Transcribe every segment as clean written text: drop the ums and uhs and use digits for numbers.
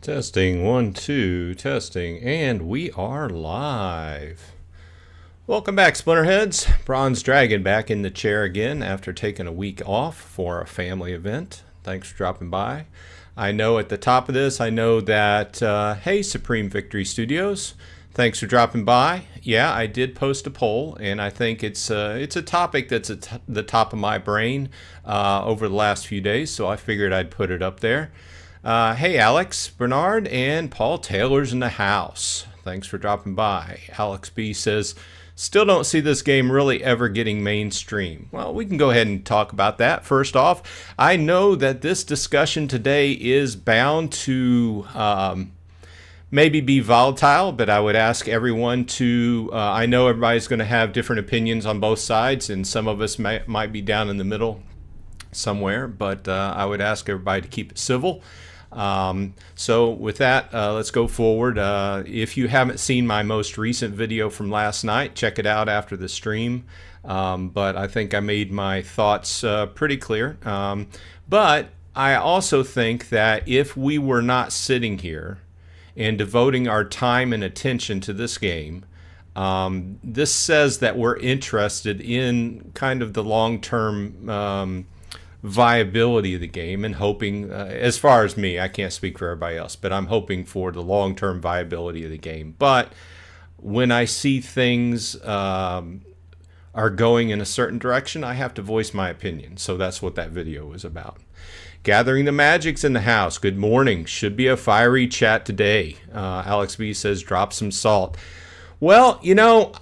Testing, 1, 2, testing, and we are live. Welcome back, Splinterheads. Bronze Dragon back in the chair again after taking a week off for a family event. Thanks for dropping by. I know at the top of this, I know that, hey, Supreme Victory Studios, thanks for dropping by. Yeah, I did post a poll, and I think it's a topic that's at the top of my brain over the last few days, so I figured I'd put it up there. Hey, Alex, Bernard, and Paul Taylor's in the house. Thanks for dropping by. Alex B says, still don't see this game really ever getting mainstream. Well, we can go ahead and talk about that. First off, I know that this discussion today is bound to maybe be volatile, but I would ask everyone to, I know everybody's going to have different opinions on both sides, and some of us might be down in the middle somewhere, but I would ask everybody to keep it civil. So with that, let's go forward. If you haven't seen my most recent video from last night, check it out after the stream. But I think I made my thoughts pretty clear. But I also think that if we were not sitting here and devoting our time and attention to this game, this says that we're interested in kind of the long-term viability of the game, and hoping, as far as me, I can't speak for everybody else, but I'm hoping for the long-term viability of the game. But when I see things are going in a certain direction, I have to voice my opinion. So that's what that video was about. Gathering the Magic's in the house. Good morning. Should be a fiery chat today. Alex B says, drop some salt. Well, you know,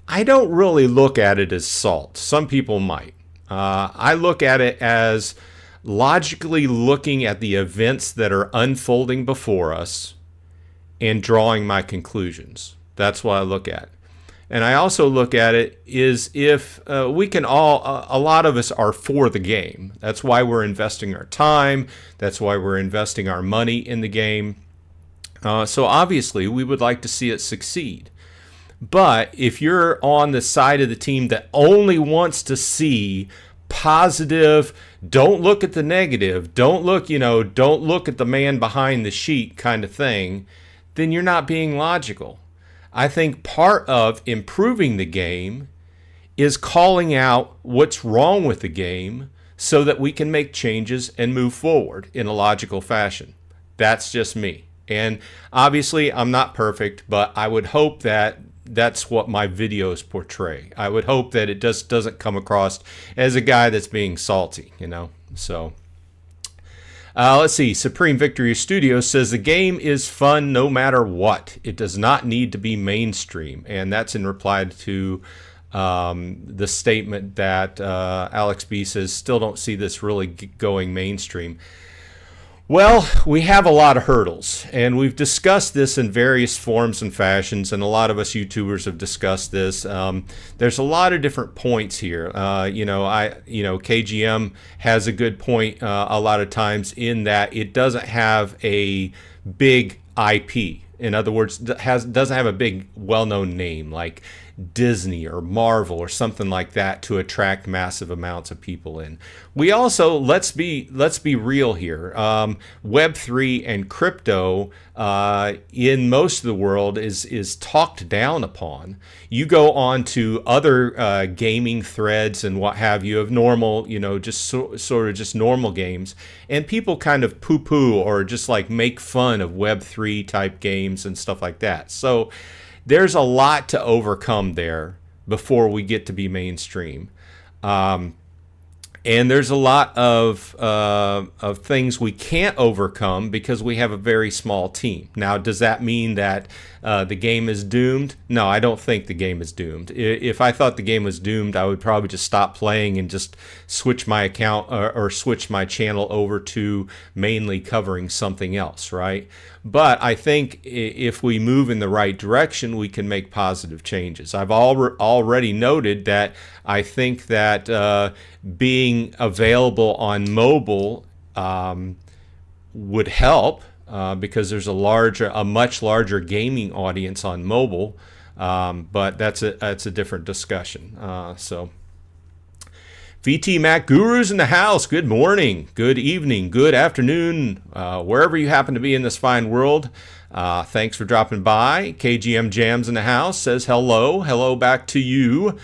I don't really look at it as salt. Some people might. I look at it as logically looking at the events that are unfolding before us and drawing my conclusions. That's what I look at. And I also look at it is if we can all, a lot of us are for the game. That's why we're investing our time. That's why we're investing our money in the game. So obviously we would like to see it succeed. But if you're on the side of the team that only wants to see positive, don't look at the negative, don't look at the man behind the sheet kind of thing, then you're not being logical. I think part of improving the game is calling out what's wrong with the game so that we can make changes and move forward in a logical fashion. That's just me. And obviously I'm not perfect, but I would hope that that's what my videos portray. I would hope that it just doesn't come across as a guy that's being salty, you know. So let's see. Supreme Victory Studios says the game is fun no matter what. It does not need to be mainstream, and that's in reply to the statement that Alex B says still don't see this really going mainstream. Well, we have a lot of hurdles, and we've discussed this in various forms and fashions, and a lot of us YouTubers have discussed this. There's a lot of different points here. KGM has a good point a lot of times in that it doesn't have a big IP. In other words, doesn't have a big well-known name like Disney or Marvel or something like that to attract massive amounts of people in. We also, let's be real here. Web3 and crypto in most of the world is talked down upon. You go on to other gaming threads and what have you of normal, just sort of just normal games, and people kind of poo-poo or just like make fun of Web3 type games and stuff like that. So there's a lot to overcome there before we get to be mainstream. And there's a lot of things we can't overcome because we have a very small team. Now, does that mean that the game is doomed? No, I don't think the game is doomed. If I thought the game was doomed, I would probably just stop playing and just switch my account or switch my channel over to mainly covering something else, right? But I think if we move in the right direction, we can make positive changes. I've already noted that I think that being available on mobile would help because there's a much larger gaming audience on mobile. But that's a different discussion. So VT Mac Gurus in the house. Good morning, good evening, good afternoon, wherever you happen to be in this fine world. Thanks for dropping by. KGM Jams in the house says hello. Hello back to you.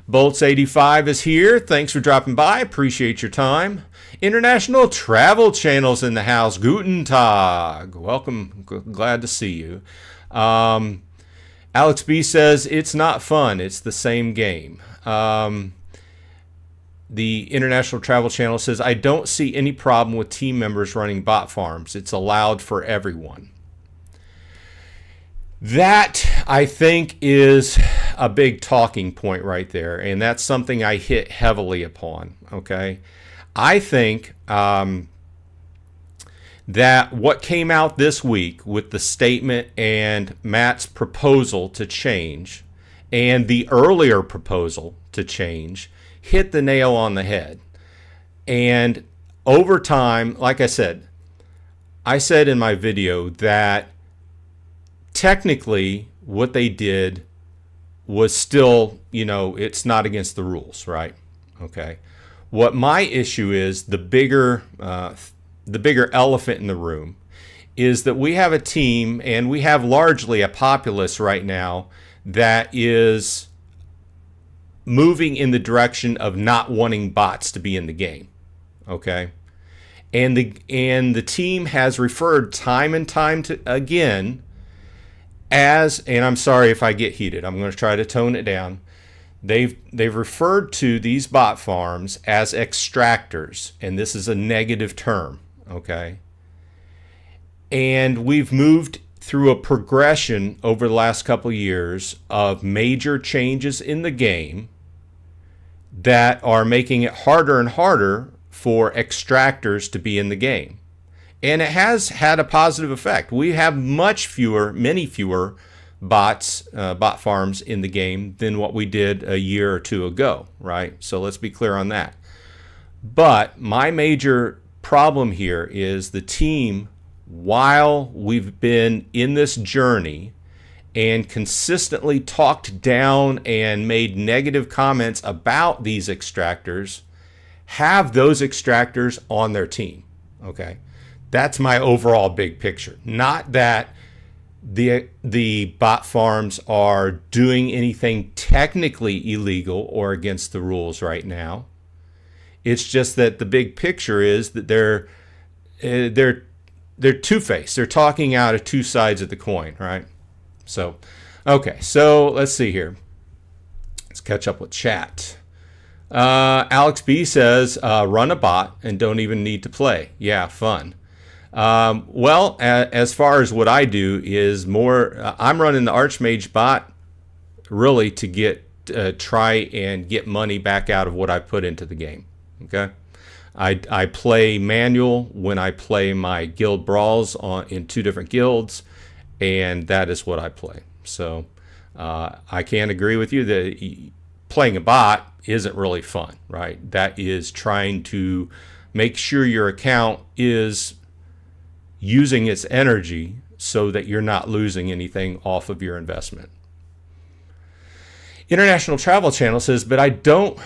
Bolts85 is here. Thanks for dropping by. Appreciate your time. International Travel Channel's in the house. Guten Tag. Welcome. Glad to see you. Alex B says it's not fun. It's the same game. The International Travel Channel says, I don't see any problem with team members running bot farms. It's allowed for everyone. That, I think, is a big talking point right there, and that's something I hit heavily upon, okay? I think that what came out this week with the statement and Matt's proposal to change and the earlier proposal to change hit the nail on the head. And over time, like I said in my video that technically what they did was still, it's not against the rules, right? Okay. What my issue is, the bigger elephant in the room, is that we have a team and we have largely a populace right now that is moving in the direction of not wanting bots to be in the game, okay? And the team has referred time and time again as, and I'm sorry if I get heated, I'm going to try to tone it down. They've referred to these bot farms as extractors, and this is a negative term, okay? And we've moved through a progression over the last couple of years of major changes in the game that are making it harder and harder for extractors to be in the game. And it has had a positive effect. We have many fewer bot farms in the game than what we did a year or two ago, right? So let's be clear on that. But my major problem here is the team, while we've been in this journey and consistently talked down and made negative comments about these extractors, have those extractors on their team, okay? That's my overall big picture. Not that the bot farms are doing anything technically illegal or against the rules right now. It's just that the big picture is that they're two-faced. They're talking out of two sides of the coin, right? So, okay. So let's see here. Let's catch up with chat. Alex B says, run a bot and don't even need to play. Yeah, fun. Well, as far as what I do is more, I'm running the Archmage bot really to try and get money back out of what I put into the game. Okay. I play manual when I play my guild brawls in two different guilds, and that is what I play. So I can't agree with you that playing a bot isn't really fun, right? That is trying to make sure your account is using its energy so that you're not losing anything off of your investment. International Travel Channel says, but I don't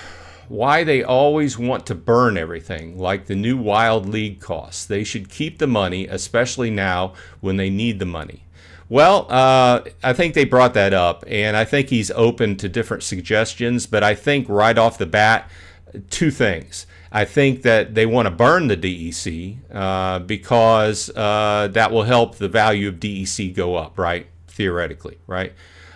why they always want to burn everything, like the new Wild League costs. They should keep the money, especially now when they need the money. Well, I think they brought that up, and I think he's open to different suggestions, but I think right off the bat, two things. I think that they want to burn the DEC because that will help the value of DEC go up, right? Theoretically, right?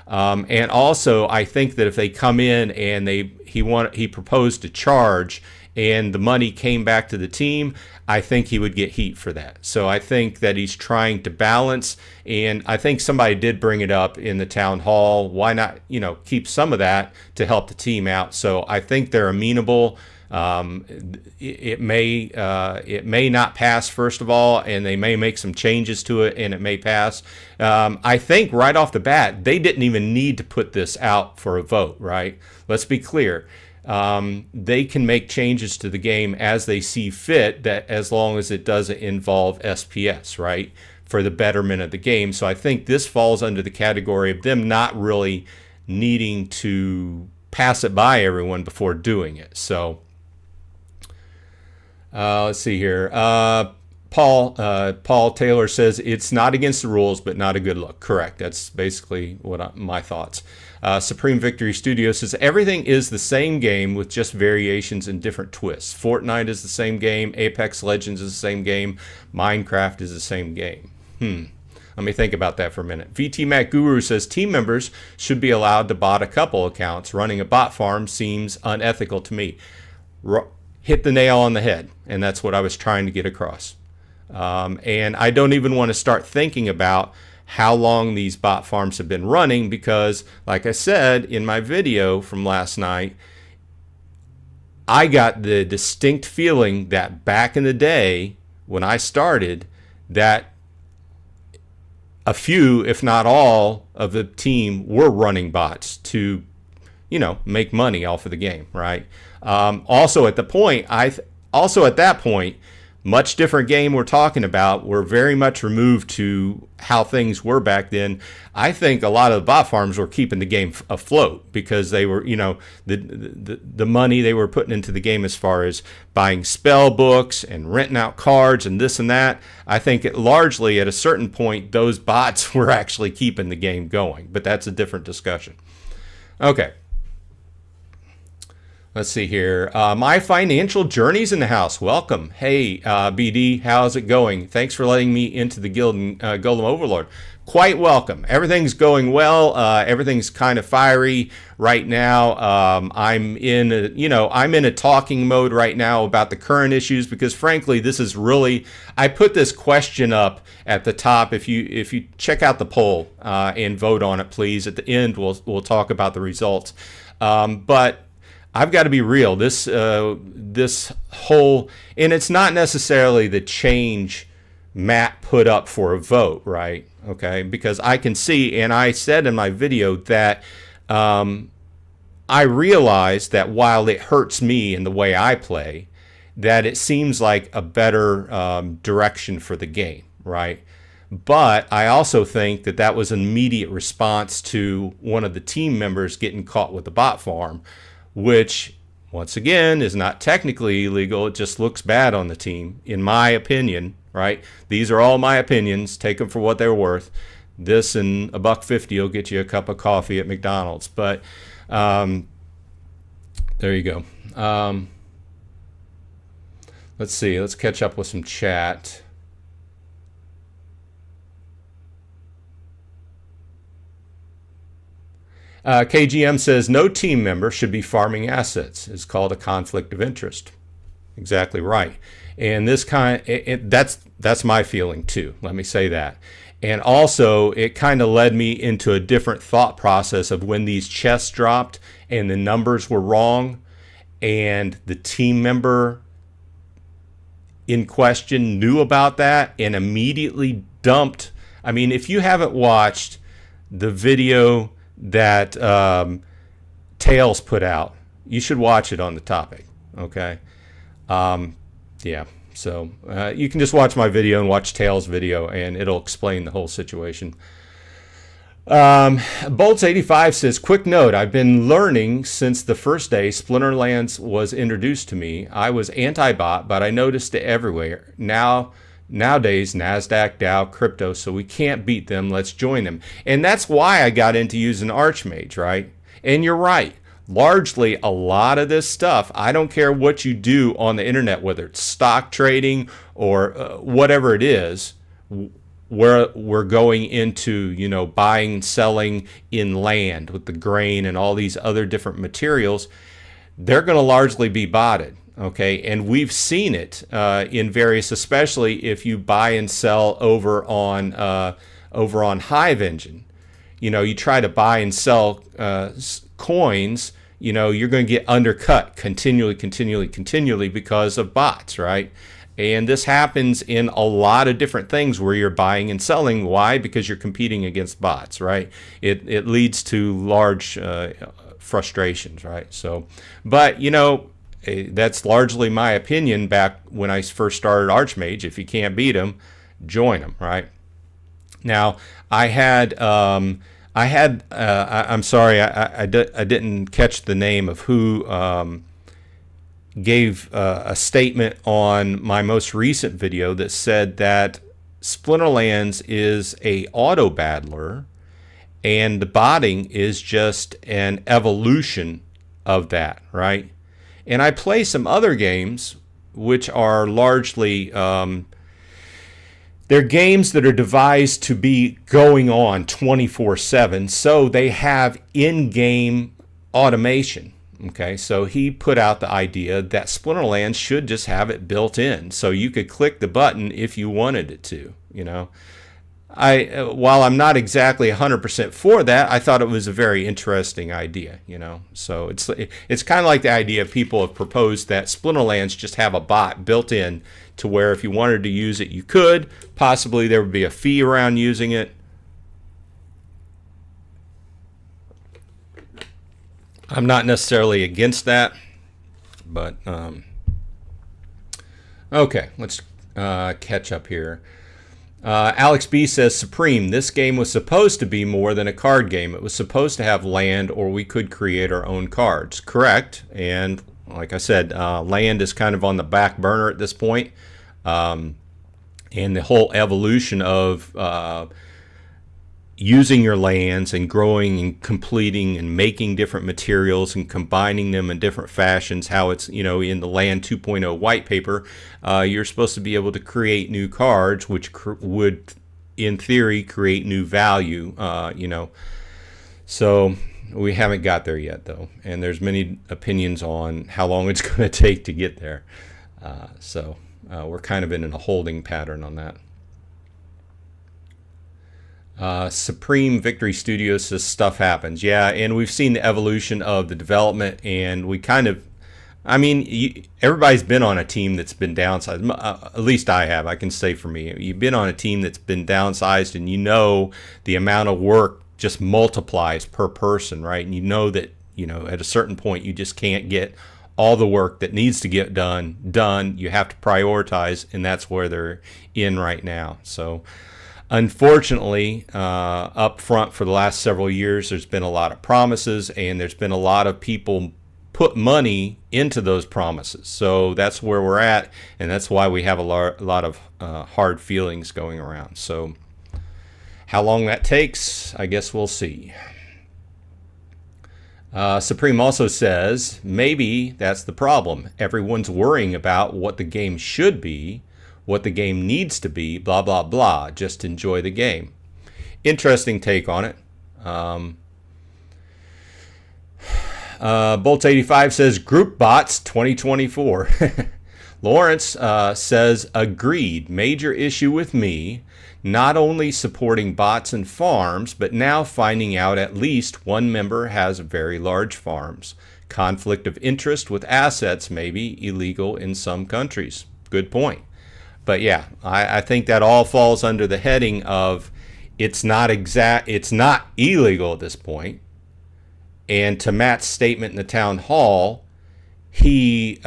And also, I think that if they come in and he proposed to charge and the money came back to the team, I think he would get heat for that. So I think that he's trying to balance, and I think somebody did bring it up in the town hall. Why not, keep some of that to help the team out? So I think they're amenable. It may not pass, first of all, and they may make some changes to it and it may pass. I think right off the bat, they didn't even need to put this out for a vote, right? Let's be clear. They can make changes to the game as they see fit, that as long as it doesn't involve SPS, right, for the betterment of the game. So I think this falls under the category of them not really needing to pass it by everyone before doing it. So Let's see here. Paul Taylor says it's not against the rules, but not a good look. Correct. That's basically my thoughts. Supreme Victory Studio says everything is the same game with just variations and different twists. Fortnite is the same game. Apex Legends is the same game. Minecraft is the same game. Let me think about that for a minute. VT Mac Guru says team members should be allowed to bot a couple accounts. Running a bot farm seems unethical to me. Hit the nail on the head, and that's what I was trying to get across. And I don't even want to start thinking about how long these bot farms have been running because, like I said in my video from last night, I got the distinct feeling that back in the day when I started that a few, if not all, of the team were running bots to, make money off of the game, right? Also at that point, much different game we're talking about. We're very much removed to how things were back then. I think a lot of the bot farms were keeping the game afloat because they were, the money they were putting into the game as far as buying spell books and renting out cards and this and that. I think largely at a certain point, those bots were actually keeping the game going, but that's a different discussion. Okay. Let's see here. My Financial Journey's in the house. Welcome. Hey, BD, how's it going? Thanks for letting me into the guild, Golem Overlord. Quite welcome. Everything's going well. Everything's kind of fiery right now. I'm in a talking mode right now about the current issues because, frankly, this is really. I put this question up at the top. If you check out the poll and vote on it, please. At the end, we'll talk about the results. But I've got to be real. This whole, and it's not necessarily the change Matt put up for a vote, right? Okay, because I can see, and I said in my video that I realize that while it hurts me in the way I play, that it seems like a better direction for the game, right? But I also think that was an immediate response to one of the team members getting caught with the bot farm, which, once again, is not technically illegal. It just looks bad on the team, in my opinion, right? These are all my opinions. Take them for what they're worth. This and $1.50 will get you a cup of coffee at McDonald's. But there you go. Let's see. Let's catch up with some chat. KGM says no team member should be farming assets. It's called a conflict of interest. Exactly right. And this that's my feeling too. Let me say that. And also, it kind of led me into a different thought process of when these chests dropped and the numbers were wrong, and the team member in question knew about that and immediately dumped. I mean, if you haven't watched the video that Tails put out, you should watch it on the topic. Okay. Yeah. So you can just watch my video and watch Tails' video, and it'll explain the whole situation. Bolts85 says, quick note, I've been learning since the first day Splinterlands was introduced to me. I was anti-bot, but I noticed it everywhere. Nowadays, NASDAQ, Dow, crypto, so we can't beat them. Let's join them. And that's why I got into using Archmage, right? And you're right. Largely, a lot of this stuff, I don't care what you do on the internet, whether it's stock trading or whatever it is, where we're going into, buying and selling in land with the grain and all these other different materials, they're going to largely be botted. Okay, and we've seen it in various, especially if you buy and sell over on Hive engine. You try to buy and sell coins. You're going to get undercut continually because of bots, right? And this happens in a lot of different things where you're buying and selling. Why? Because you're competing against bots, right? It leads to large frustrations, right? So, but that's largely my opinion back when I first started Archmage. If you can't beat them, join them, right? Now, I'm sorry, I didn't catch the name of who gave a statement on my most recent video that said that Splinterlands is a auto battler and the botting is just an evolution of that, right? And I play some other games which are largely they're games that are devised to be going on 24/7, so they have in-game automation. Okay, so he put out the idea that Splinterlands should just have it built in, so you could click the button if you wanted it to. You know, while I'm not exactly 100% for that, I thought it was a very interesting idea. You know, so it's kind of like the idea people have proposed that Splinterlands just have a bot built in to where if you wanted to use it, you could. Possibly there would be a fee around using it. I'm not necessarily against that, but okay, let's catch up here. Alex B says, Supreme, this game was supposed to be more than a card game. It was supposed to have land, or we could create our own cards. Correct. And like I said, land is kind of on the back burner at this point. And the whole evolution of using your lands and growing and completing and making different materials and combining them in different fashions, how it's, you know, in the Land 2.0 white paper, you're supposed to be able to create new cards, which would, in theory, create new value, you know. So we haven't got there yet, though. And there's many opinions on how long it's going to take to get there. So we're kind of in a holding pattern on that. Supreme Victory Studios says stuff happens. Yeah, and we've seen the evolution of the development, and we kind of, I mean, everybody's been on a team that's been downsized. At least I have. I can say for me, you've been on a team that's been downsized, and you know the amount of work just multiplies per person, right? And you know that, you know, at a certain point, you just can't get all the work that needs to get done. You have to prioritize, and that's where they're in right now. So unfortunately, up front for the last several years, there's been a lot of promises, and there's been a lot of people put money into those promises. So that's where we're at, and that's why we have a lot of hard feelings going around. So how long that takes, I guess we'll see. Supreme also says, maybe that's the problem. Everyone's worrying about what the game should be, what the game needs to be, blah, blah, blah. Just enjoy the game. Interesting take on it. Bolts85 says, Group Bots 2024. Lawrence says, agreed. Major issue with me. Not only supporting bots and farms, but now finding out at least one member has very large farms. Conflict of interest with assets may be illegal in some countries. Good point. But yeah, I think that all falls under the heading of it's not illegal at this point. And to Matt's statement in the town hall, he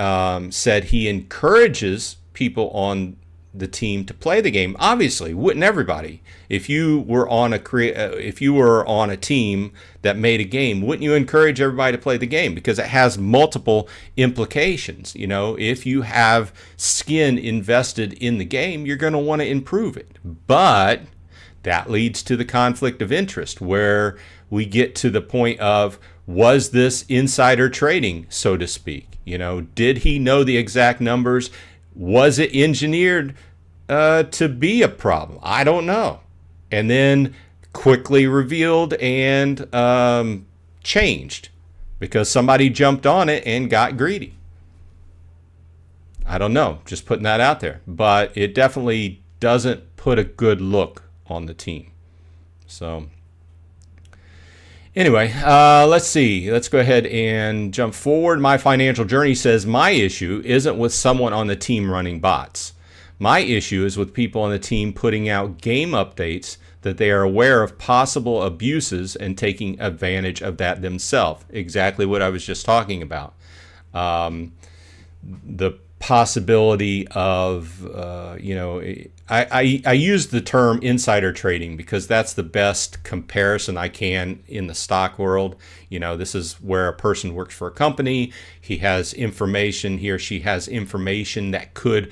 said he encourages people on the team to play the game. Obviously, wouldn't everybody? If you were on a team that made a game, wouldn't you encourage everybody to play the game? Because it has multiple implications. You know, if you have skin invested in the game, you're going to want to improve it. But that leads to the conflict of interest, where we get to the point of, was this insider trading, so to speak? You know, did he know the exact numbers? Was it engineered to be a problem? I don't know. And then quickly revealed and changed because somebody jumped on it and got greedy. I don't know. Just putting that out there. But it definitely doesn't put a good look on the team. So anyway, let's see. Let's go ahead and jump forward. My Financial Journey says, my issue isn't with someone on the team running bots. My issue is with people on the team putting out game updates that they are aware of possible abuses and taking advantage of that themselves. Exactly what I was just talking about. The possibility of, I use the term insider trading because that's the best comparison I can in the stock world. This is where a person works for a company. He has information, he or she has information that could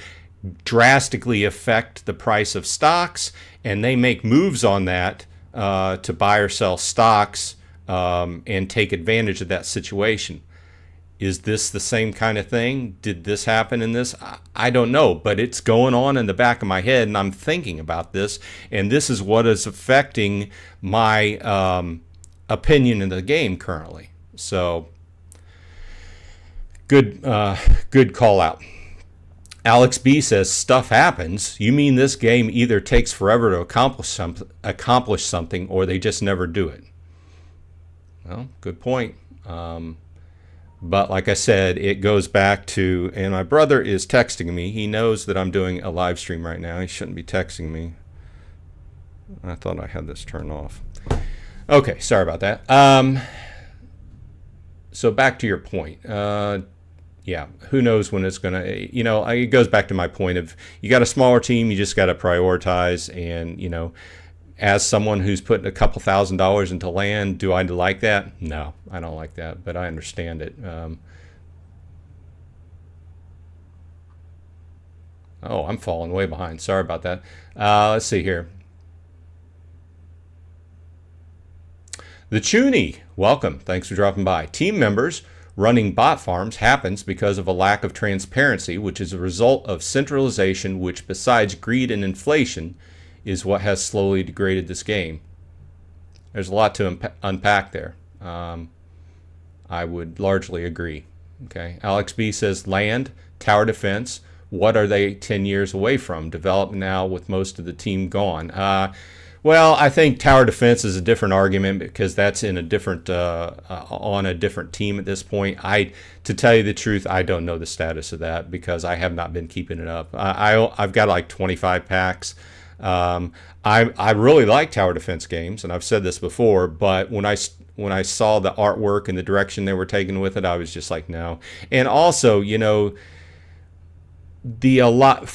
drastically affect the price of stocks, and they make moves on that to buy or sell stocks and take advantage of that situation. Is this the same kind of thing? Did this happen in this? I don't know, but it's going on in the back of my head, and I'm thinking about this, and this is what is affecting my opinion in the game currently. So, good call out. Alex B says, stuff happens. You mean this game either takes forever to accomplish something, or they just never do it? Well, good point. But like I said, it goes back to, and my brother is texting me. He knows that I'm doing a live stream right now. He shouldn't be texting me. I thought I had this turned off. Okay, sorry about that. So back to your point. Yeah, who knows when it's going to, it goes back to my point of, you got a smaller team, you just got to prioritize. And, as someone who's putting a couple $1,000s into land, do I like that? No, I don't like that, but I understand it. Oh, I'm falling way behind. Sorry about that. Let's see here. The Chuny, welcome. Thanks for dropping by. Team members running bot farms happens because of a lack of transparency, which is a result of centralization, which besides greed and inflation, is what has slowly degraded this game. There's a lot to unpack there. I would largely agree. Okay, Alex B says land, tower defense. What are they 10 years away from? Developed now with most of the team gone. Well, I think tower defense is a different argument because that's in a different on a different team at this point. To tell you the truth, I don't know the status of that because I have not been keeping it up. I've got like 25 packs. I really like tower defense games, and I've said this before, but when I saw the artwork and the direction they were taking with it, I was just like, no. And also, for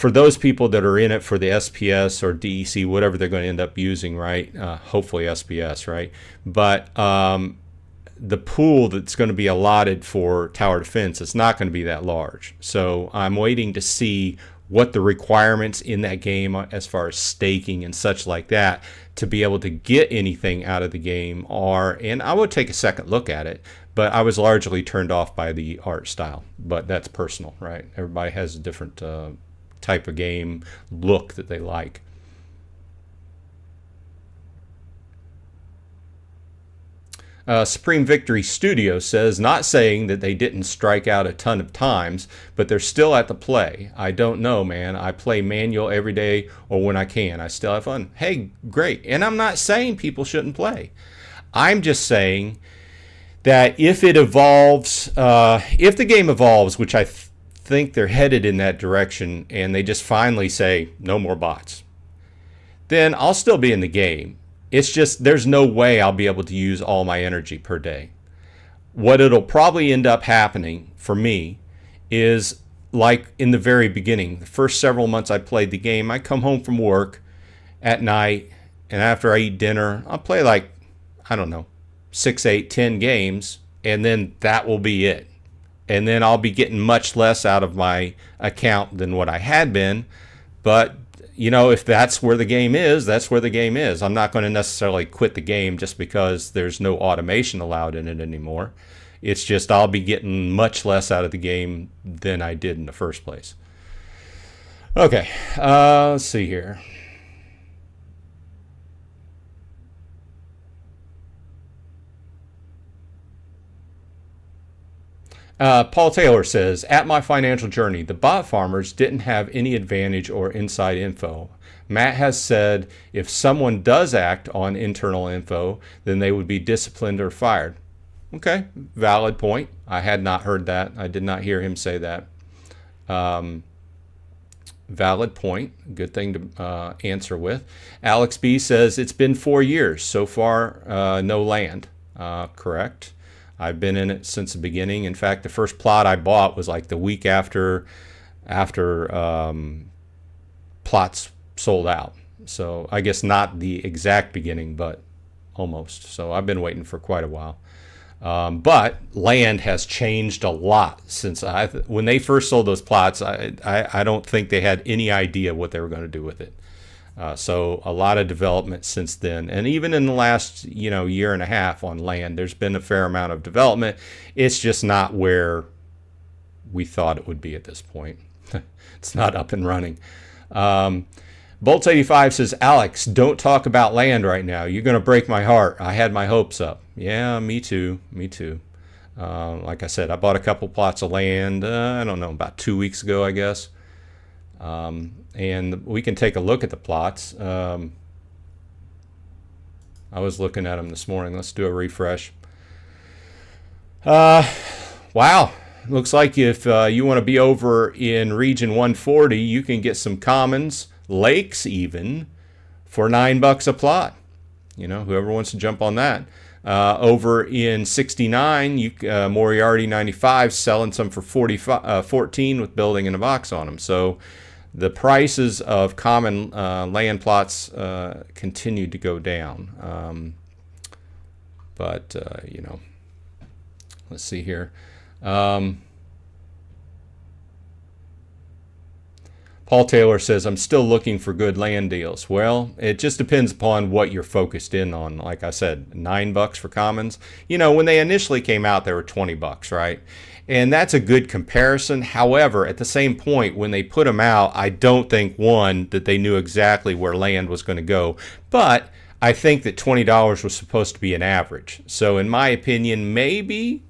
those people that are in it for the SPS or DEC, whatever they're going to end up using, right? Hopefully SPS, right? But the pool that's going to be allotted for tower defense is not going to be that large. So I'm waiting to see what the requirements in that game as far as staking and such like that to be able to get anything out of the game are, and I would take a second look at it, but I was largely turned off by the art style. But that's personal, right? Everybody has a different type of game look that they like. Supreme Victory Studio says, not saying that they didn't strike out a ton of times, but they're still at the play. I don't know, man. I play manual every day or when I can. I still have fun. Hey, great. And I'm not saying people shouldn't play. I'm just saying that if it evolves, if the game evolves, which I think they're headed in that direction, and they just finally say, no more bots, then I'll still be in the game. It's just there's no way I'll be able to use all my energy per day. What it'll probably end up happening for me is like in the very beginning, the first several months I played the game, I come home from work at night, and after I eat dinner, I'll play like, I don't know, 6, 8, 10 games, and then that will be it. And then I'll be getting much less out of my account than what I had been. But if that's where the game is, that's where the game is. I'm not going to necessarily quit the game just because there's no automation allowed in it anymore. It's just I'll be getting much less out of the game than I did in the first place. Okay, let's see here. Paul Taylor says, at my financial journey, the bot farmers didn't have any advantage or inside info. Matt has said if someone does act on internal info, then they would be disciplined or fired. Okay, valid point. I had not heard that. I did not hear him say that. Valid point. Good thing to answer with. Alex B says it's been 4 years. So far, no land. Correct. I've been in it since the beginning. In fact, the first plot I bought was like the week after after plots sold out. So I guess not the exact beginning, but almost. So I've been waiting for quite a while. But land has changed a lot since when they first sold those plots. I don't think they had any idea what they were going to do with it. So a lot of development since then, and even in the last year and a half on land, there's been a fair amount of development. It's just not where we thought it would be at this point. It's not up and running. Bolts 85 says, Alex, don't talk about land right now. You're going to break my heart. I had my hopes up. Yeah, me too. Me too. Like I said, I bought a couple plots of land, I don't know, about 2 weeks ago, I guess. And we can take a look at the plots. I was looking at them this morning. Let's do a refresh. Wow. Looks like if you want to be over in region 140, you can get some commons, lakes even, for $9 a plot. Whoever wants to jump on that. Over in 69, Moriarty 95 selling some for 14 with building in a box on them. So the prices of common land plots continue to go down. But let's see here. Paul Taylor says, I'm still looking for good land deals. Well, it just depends upon what you're focused in on. Like I said, $9 for commons. When they initially came out, they were $20, right? And that's a good comparison. However, at the same point, when they put them out, I don't think, one, that they knew exactly where land was going to go. But I think that $20 was supposed to be an average. So in my opinion, maybe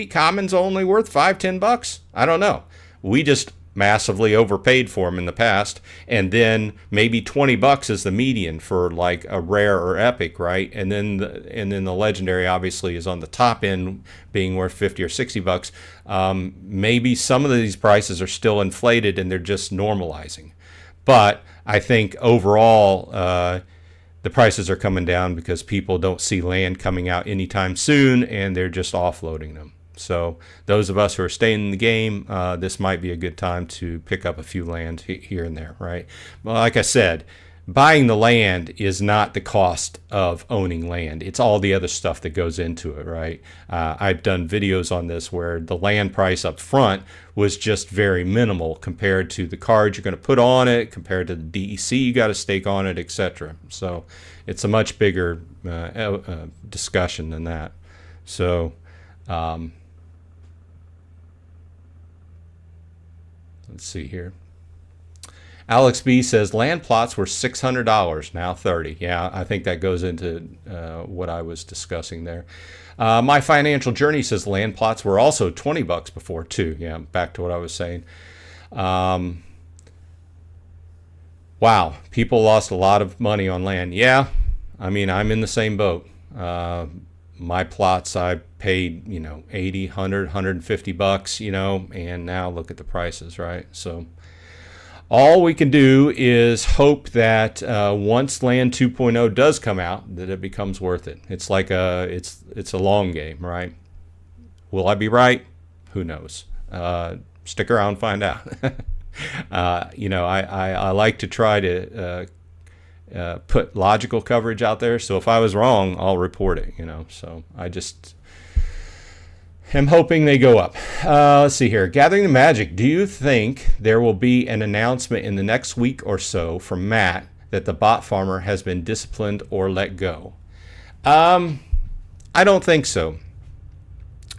commons only worth $5-10. I don't know. We just massively overpaid for them in the past, and then maybe $20 is the median for like a rare or epic, right? And then the legendary obviously is on the top end, being worth $50 or $60. Maybe some of these prices are still inflated and they're just normalizing, but I think overall the prices are coming down because people don't see land coming out anytime soon and they're just offloading them. So those of us who are staying in the game, this might be a good time to pick up a few land here and there, right? Well, like I said, buying the land is not the cost of owning land. It's all the other stuff that goes into it, right? I've done videos on this where the land price up front was just very minimal compared to the cards you're going to put on it, compared to the DEC you got to stake on it, etc. So it's a much bigger discussion than that. So let's see here. Alex B says land plots were $600, now $30. Yeah, I think that goes into what I was discussing there. My Financial Journey says land plots were also $20 before too. Yeah, back to what I was saying. Wow, people lost a lot of money on land. Yeah, I mean, I'm in the same boat. My plots, I paid, $80, $100, $150, and now look at the prices, right? So all we can do is hope that once Land 2.0 does come out, that it becomes worth it. It's like it's a long game, right? Will I be right? Who knows? Stick around, find out. I like to try to put logical coverage out there. So if I was wrong, I'll report it, So I just am hoping they go up. Let's see here. Gathering the Magic. Do you think there will be an announcement in the next week or so from Matt that the bot farmer has been disciplined or let go? I don't think so.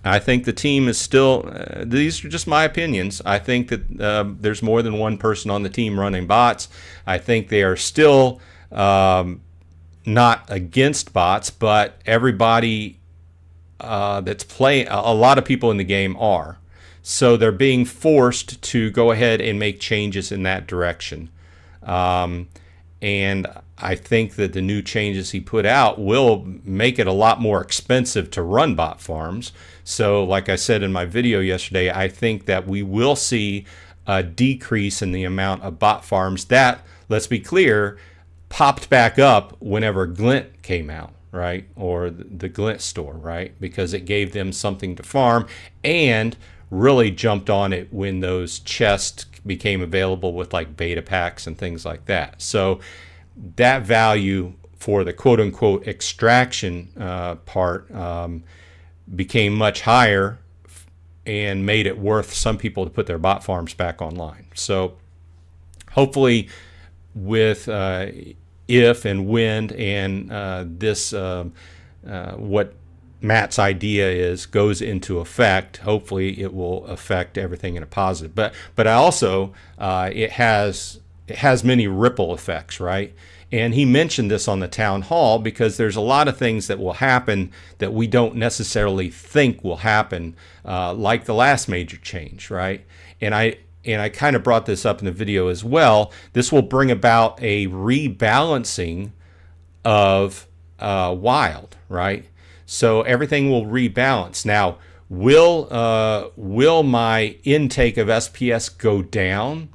I think the team is still, these are just my opinions. I think that there's more than one person on the team running bots. I think they are still not against bots, but everybody that's playing, a lot of people in the game are. So they're being forced to go ahead and make changes in that direction. And I think that the new changes he put out will make it a lot more expensive to run bot farms. So like I said in my video yesterday, I think that we will see a decrease in the amount of bot farms that, let's be clear, popped back up whenever Glint came out, right? Or the Glint store, right? Because it gave them something to farm, and really jumped on it when those chests became available with like beta packs and things like that. So that value for the quote-unquote extraction part became much higher and made it worth some people to put their bot farms back online. So hopefully with if and when and this what Matt's idea is goes into effect, hopefully it will affect everything in a positive. But I also it has many ripple effects, right? And he mentioned this on the town hall because there's a lot of things that will happen that we don't necessarily think will happen, like the last major change, right? And I kind of brought this up in the video as well. This will bring about a rebalancing of wild, right? So everything will rebalance. Now, will my intake of SPS go down?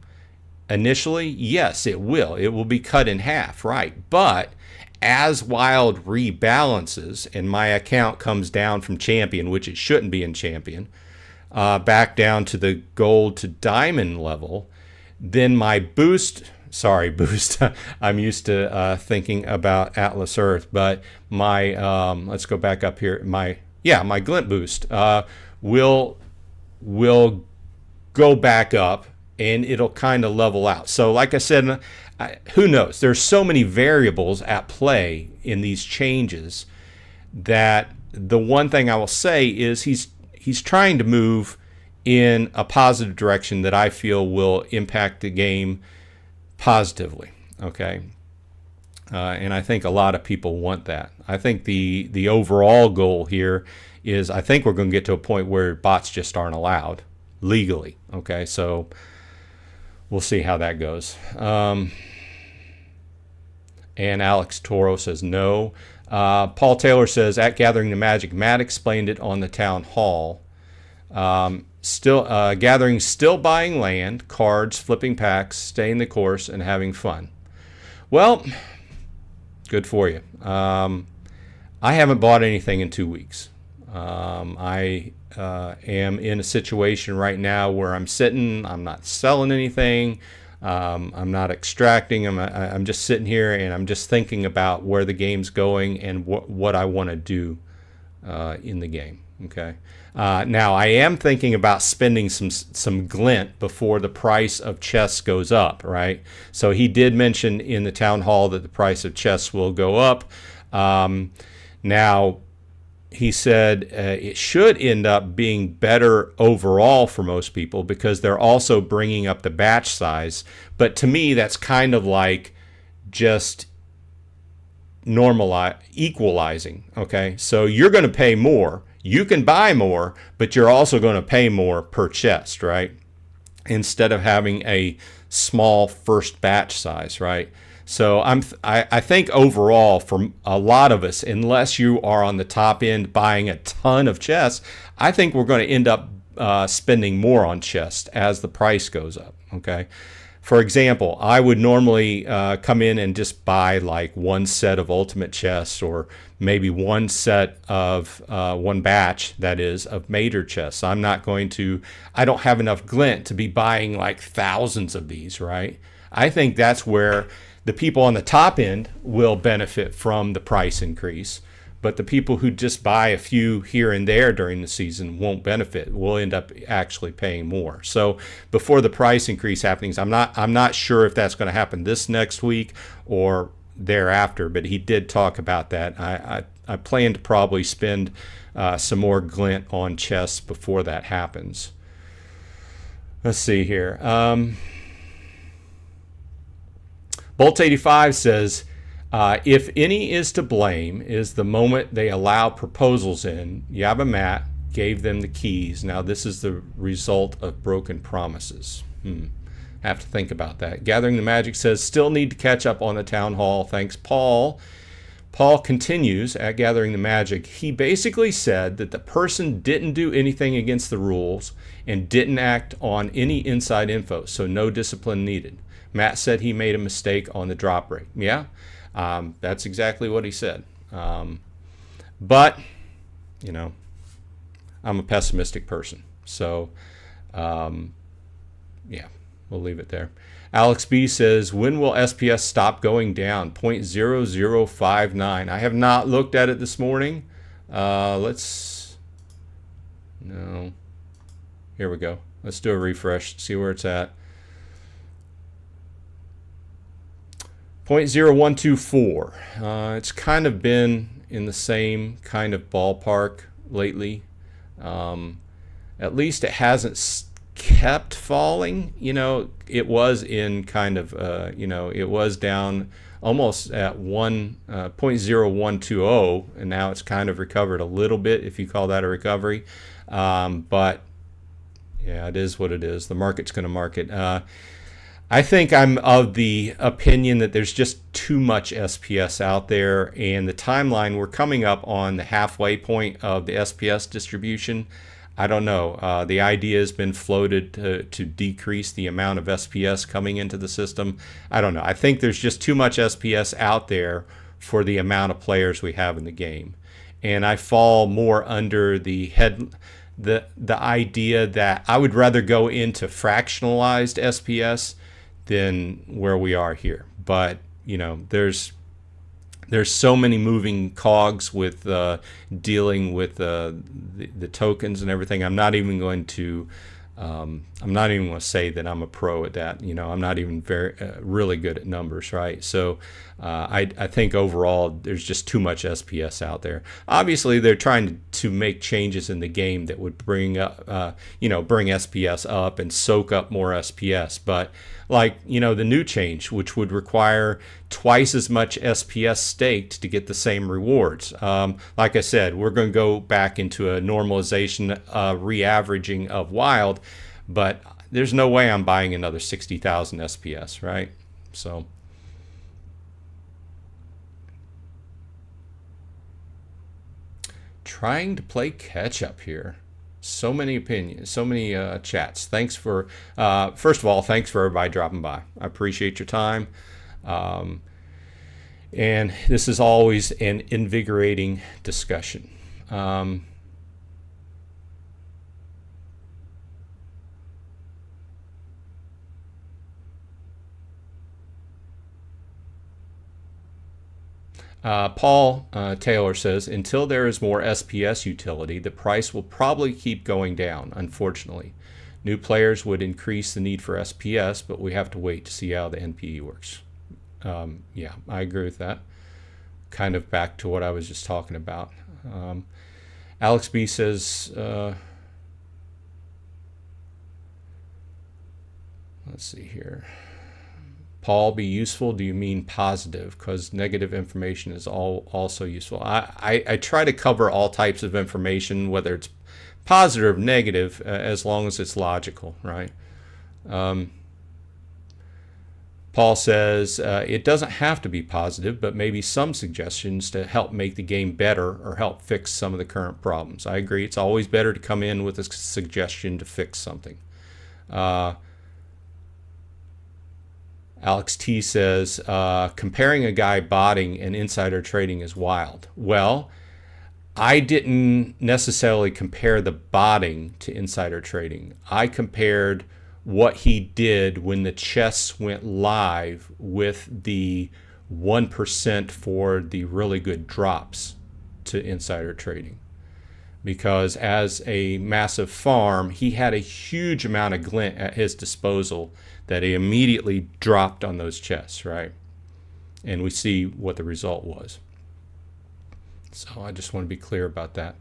Initially, yes, it will. It will be cut in half, right? But as wild rebalances and my account comes down from champion, which it shouldn't be in champion, back down to the gold to diamond level, then my boost, I'm used to thinking about Atlas Earth, but my, let's go back up here, my glint boost will go back up, and it'll kind of level out. So like I said, who knows? There's so many variables at play in these changes that the one thing I will say is he's trying to move in a positive direction that I feel will impact the game positively, okay? And I think a lot of people want that. I think the overall goal here is I think we're going to get to a point where bots just aren't allowed legally, okay? So we'll see how that goes. And Alex Toro says no. Paul Taylor says, at Gathering the Magic, Matt explained it on the town hall. Gathering, still buying land, cards, flipping packs, staying the course, and having fun. Well, good for you. I haven't bought anything in 2 weeks. I am in a situation right now where I'm sitting, I'm not selling anything, I'm not extracting, I'm just sitting here and I'm just thinking about where the game's going and what I want to do in the game. Okay. Now I am thinking about spending some glint before the price of chests goes up, right? So he did mention in the town hall that the price of chests will go up. Now he said it should end up being better overall for most people because they're also bringing up the batch size. But to me, that's kind of like just equalizing, okay? So you're going to pay more. You can buy more, but you're also going to pay more per chest, right? Instead of having a small first batch size, right? So I think overall, for a lot of us, unless you are on the top end buying a ton of chests, I think we're going to end up spending more on chests as the price goes up, okay? For example, I would normally come in and just buy like one set of ultimate chests or maybe one set of one batch, that is, of major chests. I don't have enough glint to be buying like thousands of these, right? I think that's where the people on the top end will benefit from the price increase, but the people who just buy a few here and there during the season won't benefit. We'll end up actually paying more. So before the price increase happens, I'm not sure if that's going to happen this next week or thereafter, but he did talk about that. I plan to probably spend some more glint on chests before that happens. Let's see here. Bolt85 says, if any is to blame is the moment they allow proposals in. Yabba Matt gave them the keys. Now this is the result of broken promises. Have to think about that. Gathering the Magic says, still need to catch up on the town hall. Thanks, Paul. Paul continues at Gathering the Magic. He basically said that the person didn't do anything against the rules and didn't act on any inside info, so no discipline needed. Matt said he made a mistake on the drop rate. Yeah, that's exactly what he said. But, you know, I'm a pessimistic person. So, yeah, we'll leave it there. Alex B says, when will SPS stop going down? 0.0059. I have not looked at it this morning. No. Here we go. Let's do a refresh, see where it's at. 0.0124. It's kind of been in the same kind of ballpark lately. At least it hasn't kept falling. You know, it was in kind of, it was down almost at 0.0120, and now it's kind of recovered a little bit, if you call that a recovery. But yeah, it is what it is. The market's going to market. I think I'm of the opinion that there's just too much SPS out there, and the timeline, we're coming up on the halfway point of the SPS distribution. I don't know. The idea has been floated to decrease the amount of SPS coming into the system. I don't know. I think there's just too much SPS out there for the amount of players we have in the game. And I fall more under the idea that I would rather go into fractionalized SPS than where we are here. But, you know, there's so many moving cogs with dealing with the tokens and everything. I'm not even going to say that I'm a pro at that. You know, I'm not even really good at numbers, right? So I think overall there's just too much SPS out there. Obviously, they're trying to make changes in the game that would bring up, bring SPS up and soak up more SPS. But like, you know, the new change, which would require twice as much SPS staked to get the same rewards. Like I said, we're going to go back into a normalization, re-averaging of wild, but there's no way I'm buying another 60,000 SPS, right? So trying to play catch up here. So many opinions, so many chats. Thanks for, first of all, thanks for everybody dropping by. I appreciate your time. And this is always an invigorating discussion. Paul Taylor says, until there is more SPS utility, the price will probably keep going down, unfortunately. New players would increase the need for SPS, but we have to wait to see how the NPE works. Yeah, I agree with that. Kind of back to what I was just talking about. Alex B says, let's see here. Paul, be useful, do you mean positive? Because negative information is also useful. I try to cover all types of information, whether it's positive or negative, as long as it's logical, right? Paul says, it doesn't have to be positive, but maybe some suggestions to help make the game better or help fix some of the current problems. I agree. It's always better to come in with a suggestion to fix something. Alex T says, comparing a guy botting and insider trading is wild. Well, I didn't necessarily compare the botting to insider trading. I compared what he did when the chests went live with the 1% for the really good drops to insider trading. Because as a massive farm, he had a huge amount of glint at his disposal that he immediately dropped on those chests, right? And we see what the result was. So I just want to be clear about that.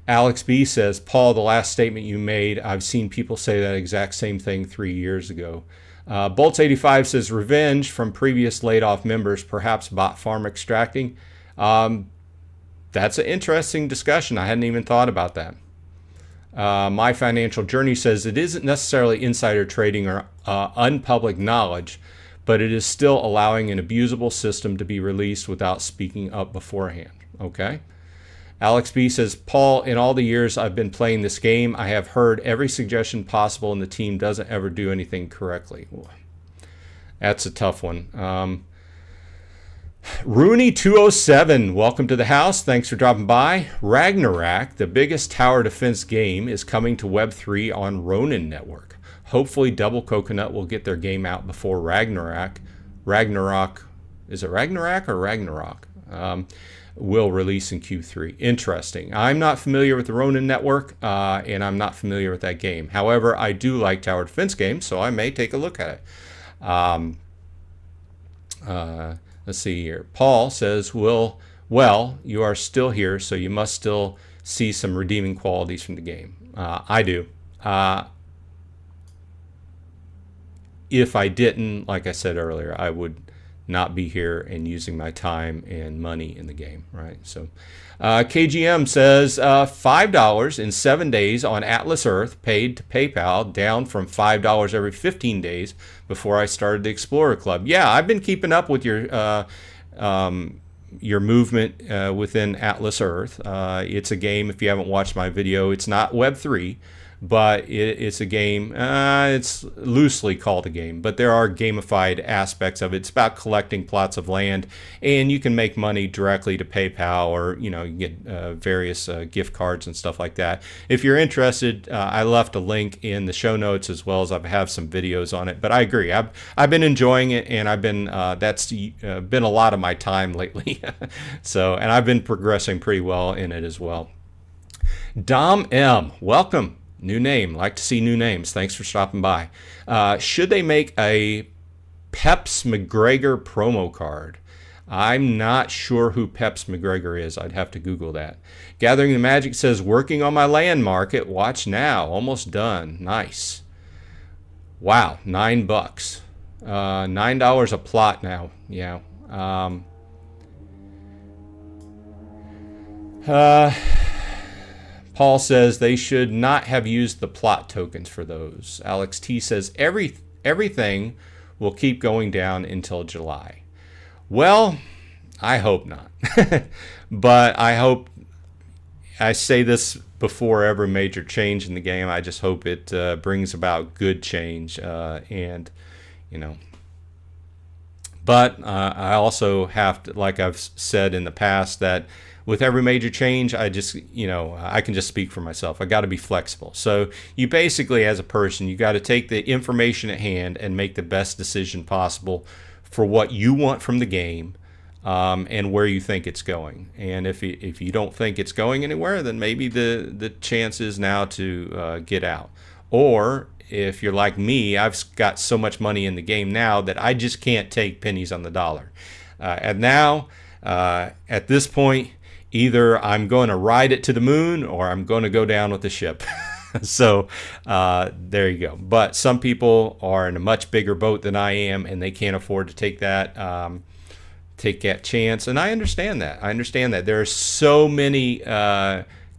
Alex B says, Paul, the last statement you made, I've seen people say that exact same thing 3 years ago. Bolts85 says, revenge from previous laid-off members, perhaps bot farm extracting. That's an interesting discussion. I hadn't even thought about that. My Financial Journey says it isn't necessarily insider trading or unpublic knowledge, but it is still allowing an abusable system to be released without speaking up beforehand. Okay. Alex B says, Paul, in all the years I've been playing this game, I have heard every suggestion possible and the team doesn't ever do anything correctly. That's a tough one. Rooney207, welcome to the house. Thanks for dropping by. Ragnarok, the biggest tower defense game, is coming to Web3 on Ronin Network. Hopefully Double Coconut will get their game out before Ragnarok. Is it Ragnarok or Ragnarok? Will release in Q3. Interesting. I'm not familiar with the Ronin Network, and I'm not familiar with that game. However, I do like tower defense games, so I may take a look at it. Let's see here. Paul says, well, you are still here, so you must still see some redeeming qualities from the game. I do. If I didn't, like I said earlier, I would not be here and using my time and money in the game, right? So KGM says $5 in 7 days on Atlas Earth, paid to PayPal, down from $5 every 15 days before I started the Explorer Club. Yeah, I've been keeping up with your movement within Atlas Earth. It's a game, if you haven't watched my video, it's not Web3, but it's a game. It's loosely called a game, but there are gamified aspects of it. It's about collecting plots of land, and you can make money directly to PayPal, or you get various gift cards and stuff like that. If you're interested, I left a link in the show notes, as well as I have some videos on it. But I agree, I've been enjoying it, and I've been that's been a lot of my time lately. So, and I've been progressing pretty well in it as well. Dom M, welcome. New name. Like to see new names. Thanks for stopping by. Should they make a Peps McGregor promo card? I'm not sure who Peps McGregor is. I'd have to Google that. Gathering the Magic says, working on my land market. Watch now. Almost done. Nice. Wow. $9. $9 a plot now. Yeah. Paul says they should not have used the plot tokens for those. Alex T says everything will keep going down until July. Well, I hope not. But I hope, I say this before every major change in the game, I just hope it brings about good change. But I also have to, like I've said in the past, that with every major change, I just, I can just speak for myself. I got to be flexible. So you basically, as a person, you got to take the information at hand and make the best decision possible for what you want from the game, and where you think it's going. And if you don't think it's going anywhere, then maybe the chance is now to get out. Or if you're like me, I've got so much money in the game now that I just can't take pennies on the dollar. And now, at this point, either I'm going to ride it to the moon or I'm going to go down with the ship. So there you go. But some people are in a much bigger boat than I am, and they can't afford to take that chance. And I understand that. There are so many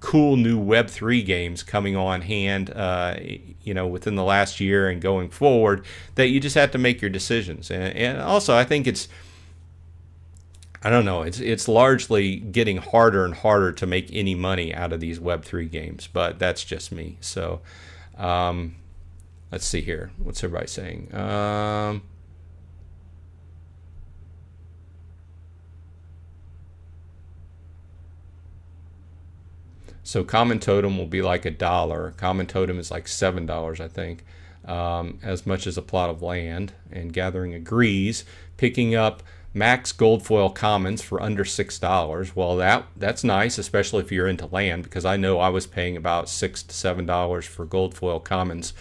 cool new Web3 games coming on hand, within the last year and going forward, that you just have to make your decisions. And also, I think it's largely getting harder and harder to make any money out of these Web3 games, but that's just me. So let's see here. What's everybody saying? So Common Totem will be like $1. Common Totem is like $7, I think, as much as a plot of land. And Gathering agrees, picking up max gold foil commons for under $6. Well, that's nice, especially if you're into land, because I know I was paying about $6 to $7 for gold foil commons,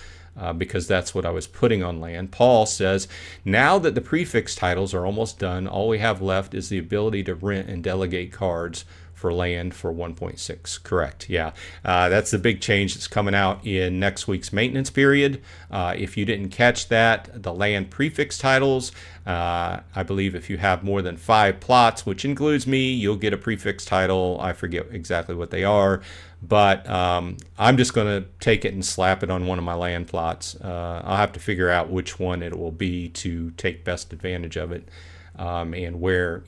because that's what I was putting on land. Paul says, now that the prefix titles are almost done, all we have left is the ability to rent and delegate cards for land for 1.6. Correct. Yeah. That's the big change that's coming out in next week's maintenance period. If you didn't catch that, the land prefix titles, I believe if you have more than 5 plots, which includes me, you'll get a prefix title. I forget exactly what they are, but I'm just going to take it and slap it on one of my land plots. I'll have to figure out which one it will be to take best advantage of it, and where,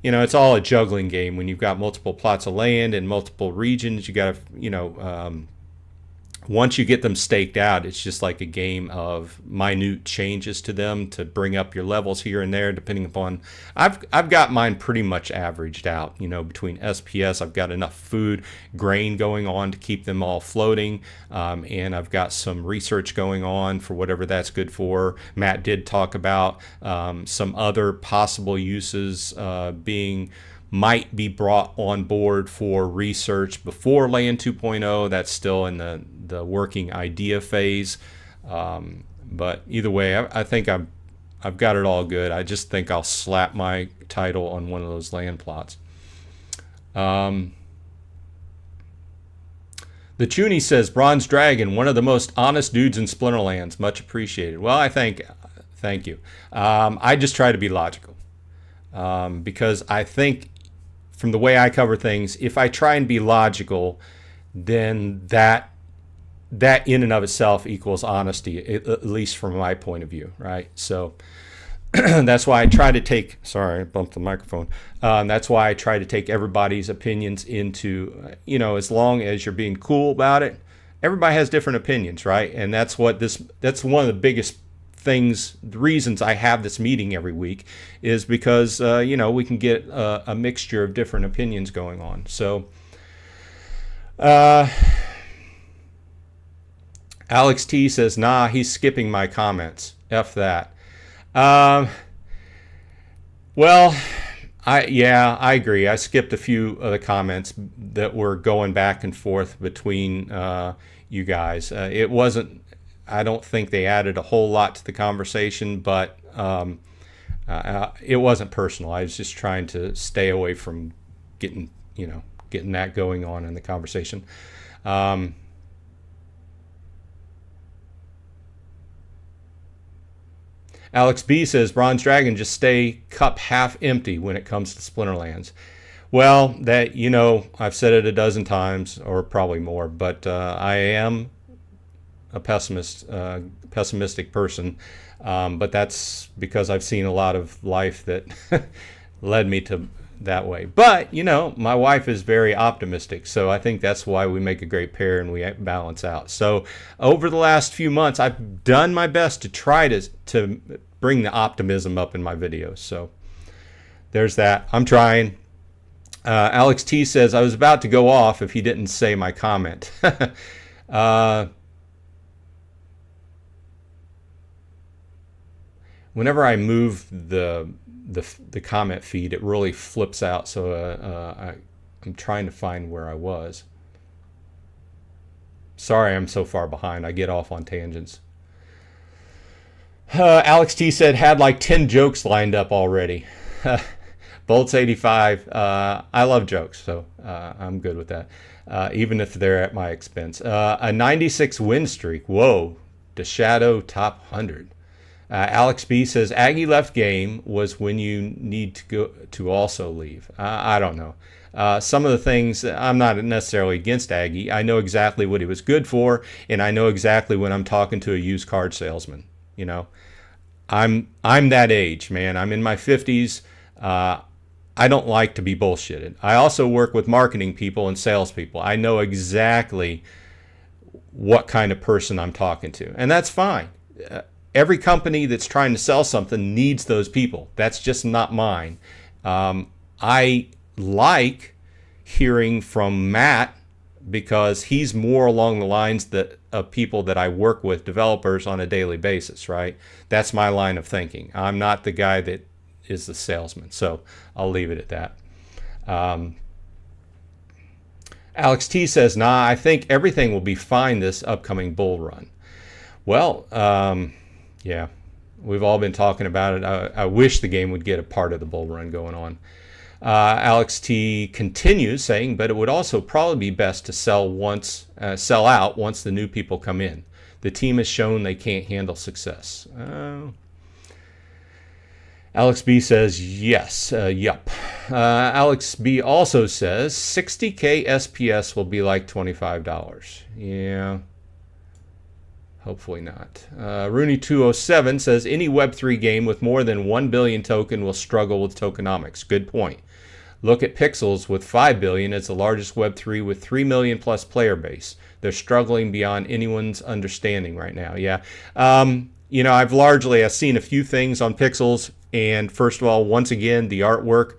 it's all a juggling game when you've got multiple plots of land and multiple regions. You got to, once you get them staked out, it's just like a game of minute changes to them to bring up your levels here and there, depending upon. I've got mine pretty much averaged out. You know, between SPS, I've got enough food, grain going on to keep them all floating, and I've got some research going on for whatever that's good for. Matt did talk about some other possible uses might be brought on board for research before Land 2.0. That's still in the working idea phase. But either way, I think I've got it all good. I just think I'll slap my title on one of those land plots. The Chuny says, Bronze Dragon, one of the most honest dudes in Splinterlands. Much appreciated. Well, thank you. I just try to be logical. Because I think from the way I cover things, if I try and be logical, then that in and of itself equals honesty, at least from my point of view, right? So that's why I try to take, sorry, I bumped the microphone. That's why I try to take everybody's opinions into, as long as you're being cool about it. Everybody has different opinions, right? And that's one of the biggest things, the reasons I have this meeting every week is because, we can get a mixture of different opinions going on. So, Alex T says, nah, he's skipping my comments. F that. Well, I agree. I skipped a few of the comments that were going back and forth between you guys. It wasn't, I don't think they added a whole lot to the conversation, but it wasn't personal. I was just trying to stay away from getting that going on in the conversation. Alex B says, Bronze Dragon, just stay cup half empty when it comes to Splinterlands. Well, that, I've said it a dozen times, or probably more, but I am a pessimistic person, but that's because I've seen a lot of life that led me to that way. But, my wife is very optimistic, so I think that's why we make a great pair and we balance out. So over the last few months, I've done my best to try to bring the optimism up in my videos. So there's that. I'm trying. Alex T says, I was about to go off if he didn't say my comment. Whenever I move the comment feed, it really flips out. So I'm trying to find where I was. Sorry, I'm so far behind. I get off on tangents. Alex T said, had like 10 jokes lined up already. Bolts 85. I love jokes, so I'm good with that, even if they're at my expense. A 96 win streak. Whoa. The Shadow top 100. Alex B says, Aggie left game was when you need to go to also leave. I don't know. Some of the things, I'm not necessarily against Aggie. I know exactly what he was good for, and I know exactly when I'm talking to a used card salesman. I'm that age, man. I'm in my 50s. I don't like to be bullshitted. I also work with marketing people and salespeople. I know exactly what kind of person I'm talking to, and that's fine. Every company that's trying to sell something needs those people. That's just not mine. I like hearing from Matt because he's more along the lines of people that I work with, developers, on a daily basis, right? That's my line of thinking. I'm not the guy that is the salesman, so I'll leave it at that. Alex T says, nah, I think everything will be fine this upcoming bull run. Well, yeah, we've all been talking about it. I wish the game would get a part of the bull run going on. Alex T continues saying, but it would also probably be best to sell out once the new people come in. The team has shown they can't handle success. Alex B says, yes, yup. Alex B also says, 60K SPS will be like $25. Yeah. Hopefully not. Rooney207 says, any Web3 game with more than 1 billion token will struggle with tokenomics. Good point. Look at Pixels with 5 billion as the largest Web3 with 3 million plus player base. They're struggling beyond anyone's understanding right now. Yeah. You know, I've seen a few things on Pixels, and first of all, once again, the artwork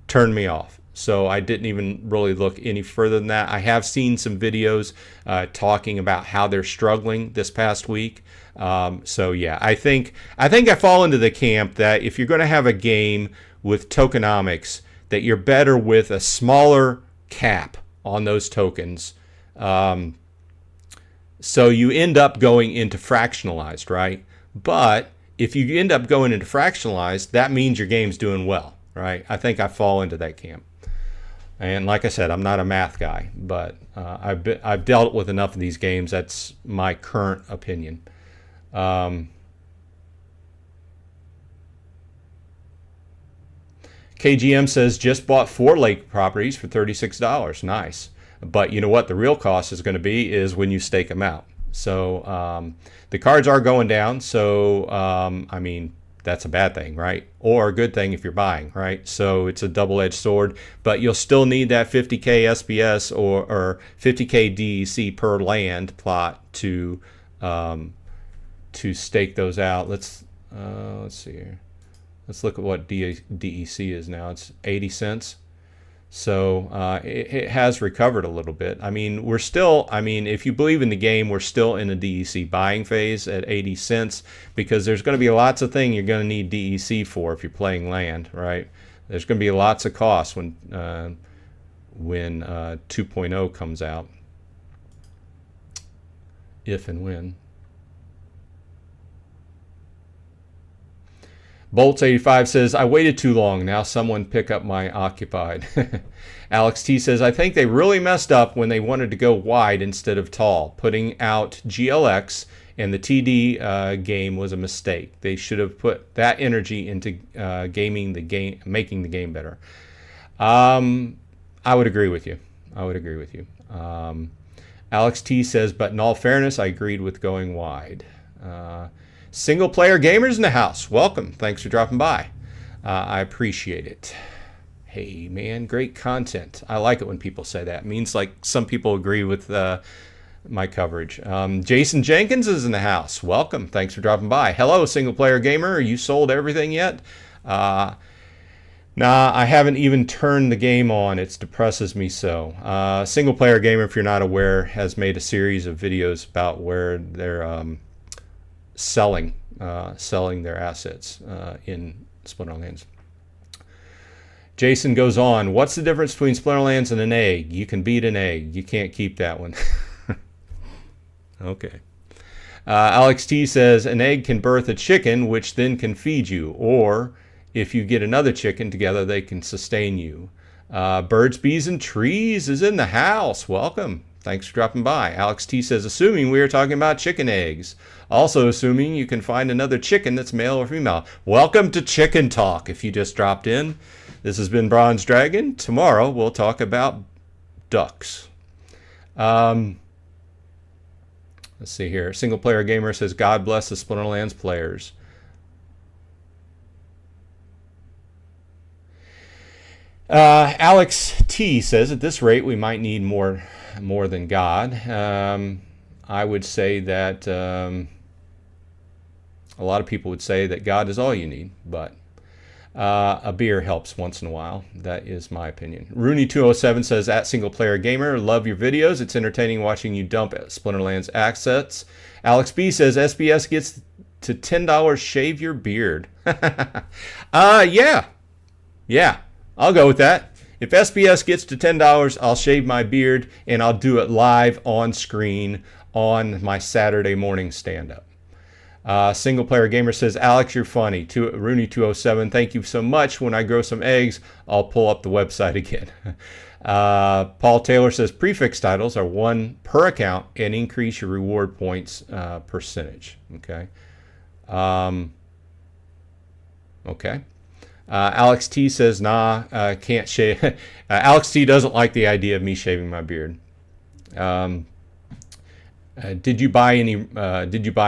turned me off. So I didn't even really look any further than that. I have seen some videos talking about how they're struggling this past week. So yeah, I think I fall into the camp that if you're going to have a game with tokenomics, that you're better with a smaller cap on those tokens. So you end up going into fractionalized, right? But if you end up going into fractionalized, that means your game's doing well, right? I think I fall into that camp. And like I said, I'm not a math guy, but I've dealt with enough of these games. That's my current opinion. KGM says, just bought 4 lake properties for $36. Nice. But you know what the real cost is going to be is when you stake them out. So the cards are going down. So, I mean, that's a bad thing, right? Or a good thing if you're buying, right? So it's a double-edged sword, but you'll still need that 50K SPS or 50K DEC per land plot to stake those out. Let's see here. Let's look at what DEC is now. It's 80 cents. So it has recovered a little bit. I mean, we're still, if you believe in the game, we're still in the DEC buying phase at 80 cents because there's going to be lots of things you're going to need DEC for if you're playing land, right? There's going to be lots of costs when 2.0 comes out, if and when. Bolts85 says, I waited too long. Now someone pick up my occupied. Alex T says, I think they really messed up when they wanted to go wide instead of tall. Putting out GLX and the TD game was a mistake. They should have put that energy into gaming the game, making the game better. I would agree with you. Alex T says, but in all fairness, I agreed with going wide. Single player gamers in the house, welcome. Thanks for dropping by. I appreciate it. Hey man, great content. I like it when people say that. It means like some people agree with my coverage. Jason Jenkins is in the house. Welcome. Thanks for dropping by. Hello, single player gamer. Are you sold everything yet? Nah, I haven't even turned the game on. It depresses me so. Single player gamer, if you're not aware, has made a series of videos about where they're selling their assets in Splinterlands. Jason goes on, what's the difference between Splinterlands and an egg? You can beat an egg. You can't keep that one. Okay. Alex T says, an egg can birth a chicken, which then can feed you. Or if you get another chicken together, they can sustain you. Birds, Bees, and Trees is in the house. Welcome. Thanks for dropping by. Alex T says, assuming we are talking about chicken eggs. Also assuming you can find another chicken that's male or female. Welcome to Chicken Talk if you just dropped in. This has been Bronze Dragon. Tomorrow we'll talk about ducks. Let's see here. Single player gamer says, God bless the Splinterlands players. Alex T says, at this rate we might need more than God. I would say that a lot of people would say that God is all you need, but a beer helps once in a while. That is my opinion. Rooney207 says, at single player gamer, love your videos. It's entertaining watching you dump Splinterlands assets. Alex B says, SBS gets to $10, shave your beard. Yeah, I'll go with that. If SBS gets to $10, I'll shave my beard and I'll do it live on screen on my Saturday morning stand-up. Single player gamer says, Alex, you're funny. Rooney207, thank you so much. When I grow some eggs, I'll pull up the website again. Paul Taylor says, prefix titles are 1 per account and increase your reward points percentage. Okay. Okay. Alex T says, nah, can't shave. Alex T doesn't like the idea of me shaving my beard. Did you buy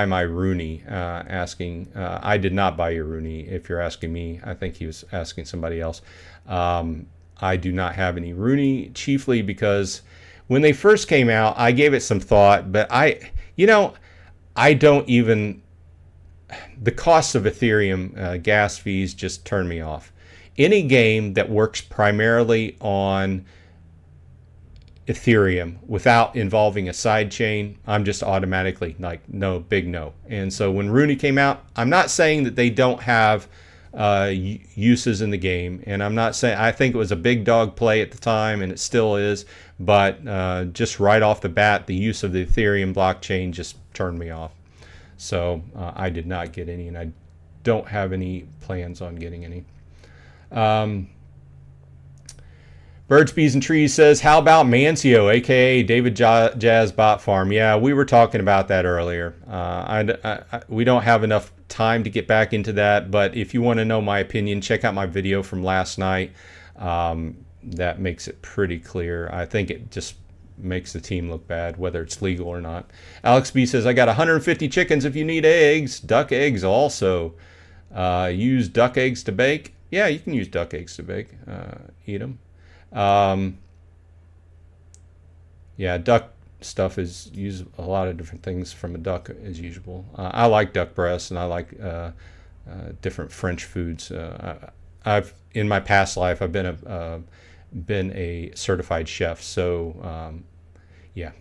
my Rooney? Asking. I did not buy your Rooney. If you're asking me, I think he was asking somebody else. I do not have any Rooney, chiefly because when they first came out, I gave it some thought, but I don't even, the cost of Ethereum gas fees just turn me off. Any game that works primarily on Ethereum without involving a side chain, I'm just automatically like, no, big no. And so when Rooney came out, I'm not saying that they don't have uses in the game, and I'm not saying, I think it was a big dog play at the time, and it still is, but just right off the bat, the use of the Ethereum blockchain just turned me off. So I did not get any, and I don't have any plans on getting any. Birds, Bees, and Trees says, how about Mancio, aka David Jazz Bot Farm? Yeah, we were talking about that earlier. We don't have enough time to get back into that, but if you want to know my opinion, check out my video from last night. That makes it pretty clear. I think it just makes the team look bad, whether it's legal or not. Alex B says, I got 150 chickens if you need eggs. Duck eggs also. Use duck eggs to bake. Yeah, you can use duck eggs to bake. Eat them. Yeah, duck stuff is use a lot of different things from a duck as usual. I like duck breasts, and I like different French foods. I've in my past life I've been a certified chef, so yeah.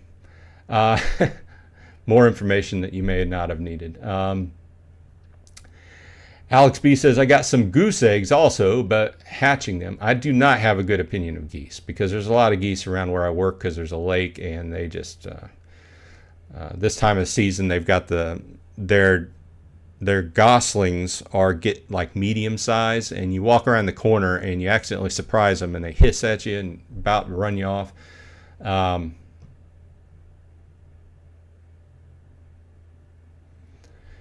More information that you may not have needed. Alex B says, I got some goose eggs also, but hatching them. I do not have a good opinion of geese, because there's a lot of geese around where I work because there's a lake, and they just, this time of the season, they've got their goslings get like medium size, and you walk around the corner and you accidentally surprise them and they hiss at you and about to run you off.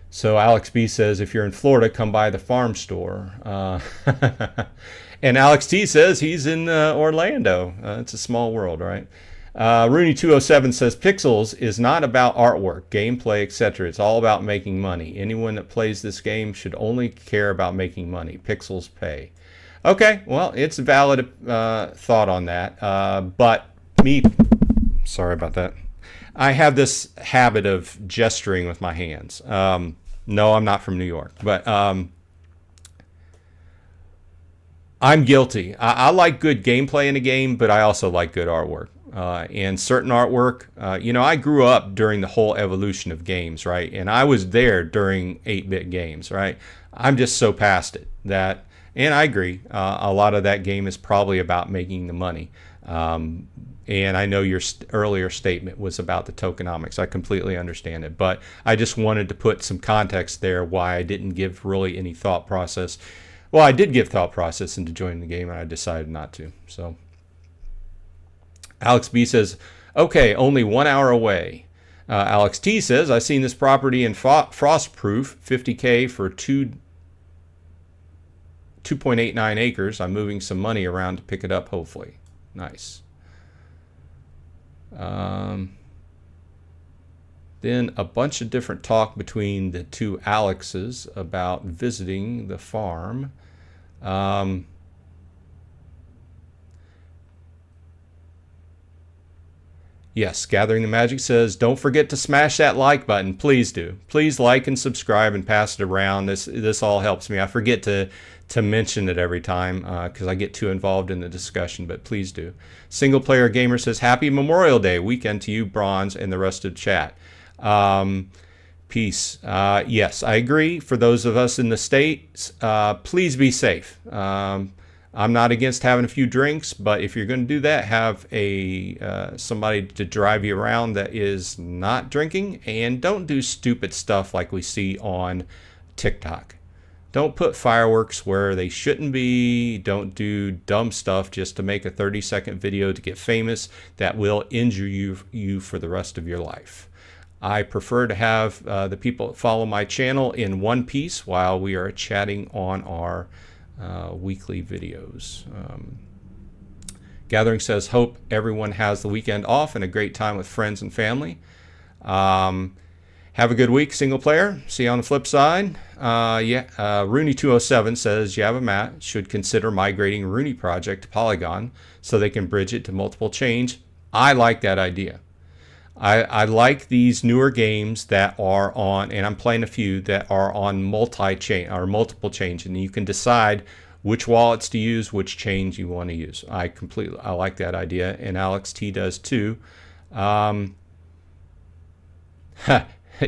So Alex B says, if you're in Florida, come by the farm store. And Alex T says he's in Orlando. It's a small world, right? Rooney207 says, Pixels is not about artwork, gameplay, etc. It's all about making money. Anyone that plays this game should only care about making money. Pixels pay. Okay, well, it's a valid thought on that. But me, sorry about that. I have this habit of gesturing with my hands. No, I'm not from New York, but I'm guilty. I like good gameplay in a game, but I also like good artwork. And certain artwork, I grew up during the whole evolution of games, right? And I was there during 8-bit games, right? I'm just so past it that, and I agree, a lot of that game is probably about making the money. And I know your earlier statement was about the tokenomics. I completely understand it. But I just wanted to put some context there why I didn't give really any thought process. Well, I did give thought process into joining the game, and I decided not to. So Alex B says, okay, only 1 hour away. Alex T says, I've seen this property in Frostproof, 50K for 2.89 acres. I'm moving some money around to pick it up, hopefully. Nice. Then a bunch of different talk between the two Alexes about visiting the farm. Yes, Gathering the Magic says, don't forget to smash that like button. Please do. Please like and subscribe and pass it around. This all helps me. I forget to mention it every time because I get too involved in the discussion, but please do. Single Player Gamer says, happy Memorial Day weekend to you, Bronze, and the rest of the chat. Peace. Yes, I agree. For those of us in the States, please be safe. I'm not against having a few drinks, but if you're going to do that, have somebody to drive you around that is not drinking, and don't do stupid stuff like we see on TikTok. Don't put fireworks where they shouldn't be. Don't do dumb stuff just to make a 30-second video to get famous that will injure you for the rest of your life. I prefer to have the people that follow my channel in one piece while we are chatting on our weekly videos. Gathering says, hope everyone has the weekend off and a great time with friends and family. Have a good week, Single Player. See you on the flip side. Rooney207 says, Java Matt should consider migrating Rooney project to Polygon so they can bridge it to multiple chains. I like that idea. I like these newer games that are on, and I'm playing a few that are on multi-chain or multiple chains, and you can decide which wallets to use, which chains you want to use. I like that idea, and Alex T does too.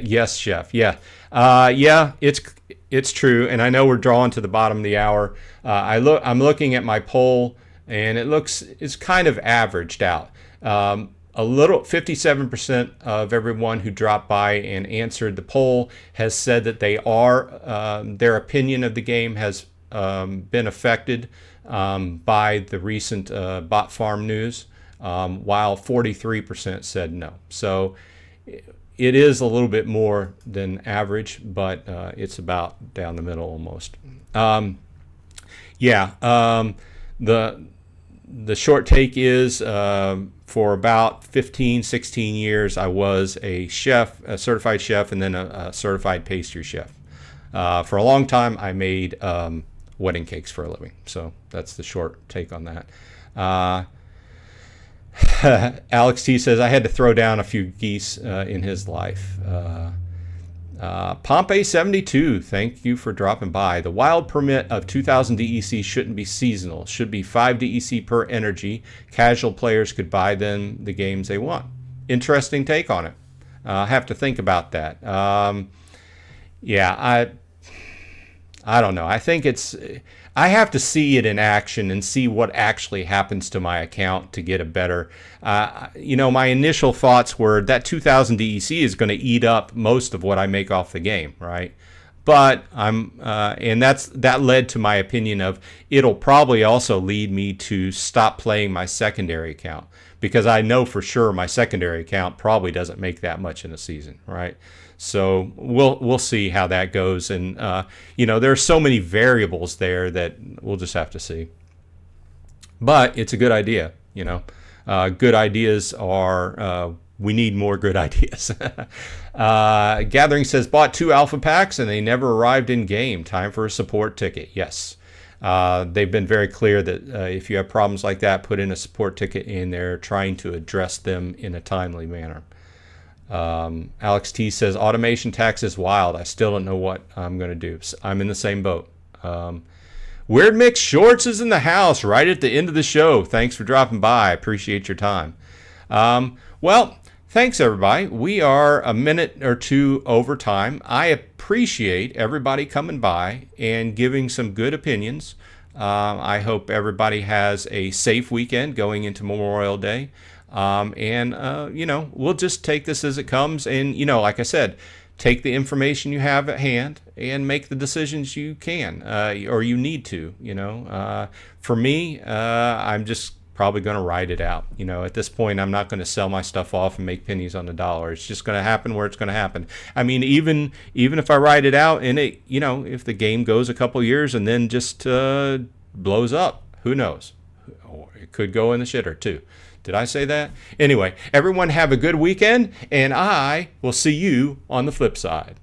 Yes, Chef. Yeah, yeah. It's true, and I know we're drawing to the bottom of the hour. I'm looking at my poll, and it's kind of averaged out. A little 57% of everyone who dropped by and answered the poll has said that their opinion of the game has been affected by the recent bot farm news, while 43% said no. So it is a little bit more than average, but it's about down the middle almost. The short take is for about 15, 16 years, I was a chef, a certified chef, and then a certified pastry chef. For a long time, I made wedding cakes for a living. So that's the short take on that. Alex T says, I had to throw down a few geese in his life. Pompey72, thank you for dropping by. The wild permit of 2,000 DEC shouldn't be seasonal. Should be 5 DEC per energy. Casual players could buy them the games they want. Interesting take on it. I have to think about that. I don't know. I think I have to see it in action and see what actually happens to my account to get a better, my initial thoughts were that 2,000 DEC is going to eat up most of what I make off the game, right? But and that led to my opinion of it'll probably also lead me to stop playing my secondary account, because I know for sure my secondary account probably doesn't make that much in a season, right? So we'll see how that goes, and there are so many variables there that we'll just have to see. But it's a good idea, Good ideas are we need more good ideas. Gathering says, bought 2 alpha packs and they never arrived in game. Time for a support ticket. Yes. They've been very clear that if you have problems like that, put in a support ticket, and they're trying to address them in a timely manner. Alex T says, automation tax is wild. I still don't know what I'm going to do. I'm in the same boat. Weird Mix Shorts is in the house right at the end of the show. Thanks for dropping by. I appreciate your time. Well, thanks everybody. We are a minute or two over time. I appreciate everybody coming by and giving some good opinions. I hope everybody has a safe weekend going into Memorial Day. We'll just take this as it comes, and like I said, take the information you have at hand and make the decisions you can or you need to. For me, I'm just probably going to ride it out. At this point, I'm not going to sell my stuff off and make pennies on the dollar. It's just going to happen where it's going to happen. I mean, even if I ride it out and it, if the game goes a couple years and then just blows up, who knows? Or it could go in the shitter too. Did I say that? Anyway, everyone have a good weekend, and I will see you on the flip side.